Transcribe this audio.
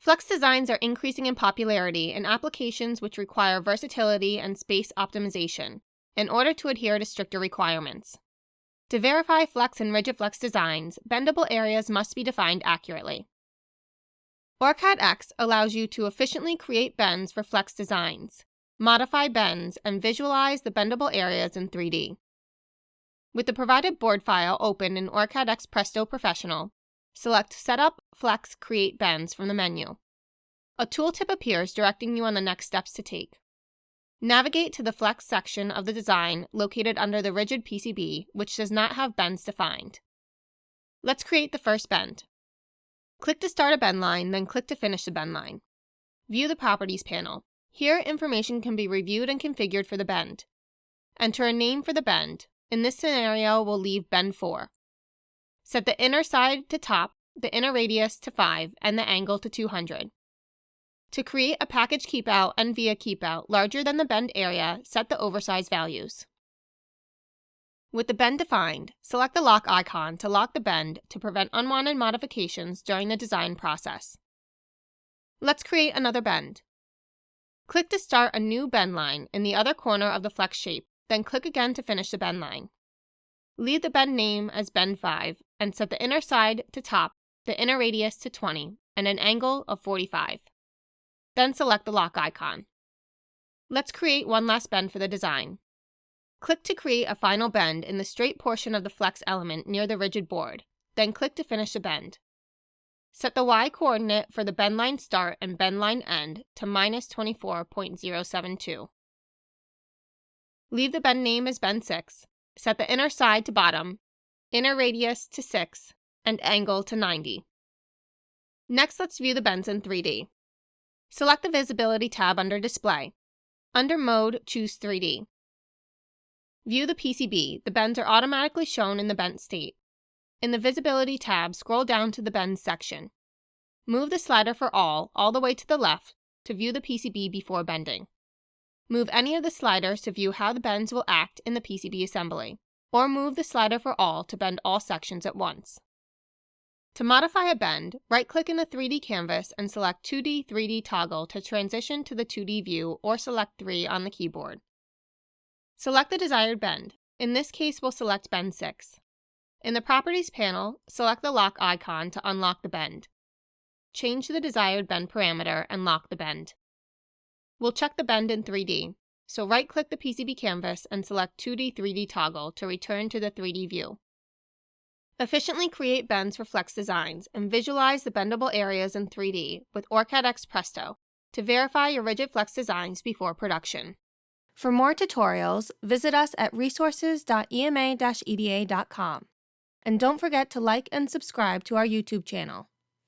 Flex designs are increasing in popularity in applications which require versatility and space optimization in order to adhere to stricter requirements. To verify flex and rigid flex designs, bendable areas must be defined accurately. OrCAD X allows you to efficiently create bends for flex designs, modify bends, and visualize the bendable areas in 3D. With the provided board file open in OrCAD X Presto Professional, select Setup, Flex, Create Bends from the menu. A tooltip appears directing you on the next steps to take. Navigate to the Flex section of the design located under the rigid PCB, which does not have bends defined. Let's create the first bend. Click to start a bend line, then click to finish the bend line. View the Properties panel. Here, information can be reviewed and configured for the bend. Enter a name for the bend. In this scenario, we'll leave Bend 4. Set the inner side to top, the inner radius to 5, and the angle to 200. To create a package keepout and via keepout larger than the bend area, set the oversize values. With the bend defined, select the lock icon to lock the bend to prevent unwanted modifications during the design process. Let's create another bend. Click to start a new bend line in the other corner of the flex shape, then click again to finish the bend line. Leave the bend name as Bend 5 and set the inner side to top, the inner radius to 20, and an angle of 45. Then select the lock icon. Let's create one last bend for the design. Click to create a final bend in the straight portion of the flex element near the rigid board, then click to finish the bend. Set the Y coordinate for the bend line start and bend line end to -24.072. Leave the bend name as Bend 6, set the inner side to bottom, inner radius to 6, and angle to 90. Next, let's view the bends in 3D. Select the Visibility tab under Display. Under Mode, choose 3D. View the PCB. The bends are automatically shown in the bent state. In the Visibility tab, scroll down to the Bends section. Move the slider for all the way to the left to view the PCB before bending. Move any of the sliders to view how the bends will act in the PCB assembly, or move the slider for all to bend all sections at once. To modify a bend, right-click in the 3D canvas and select 2D 3D toggle to transition to the 2D view, or select 3 on the keyboard. Select the desired bend. In this case, we'll select Bend 6. In the Properties panel, select the lock icon to unlock the bend. Change the desired bend parameter and lock the bend. We'll check the bend in 3D, so right-click the PCB canvas and select 2D 3D toggle to return to the 3D view. Efficiently create bends for flex designs and visualize the bendable areas in 3D with OrCAD X Presto to verify your rigid flex designs before production. For more tutorials, visit us at resources.ema-eda.com. And don't forget to like and subscribe to our YouTube channel.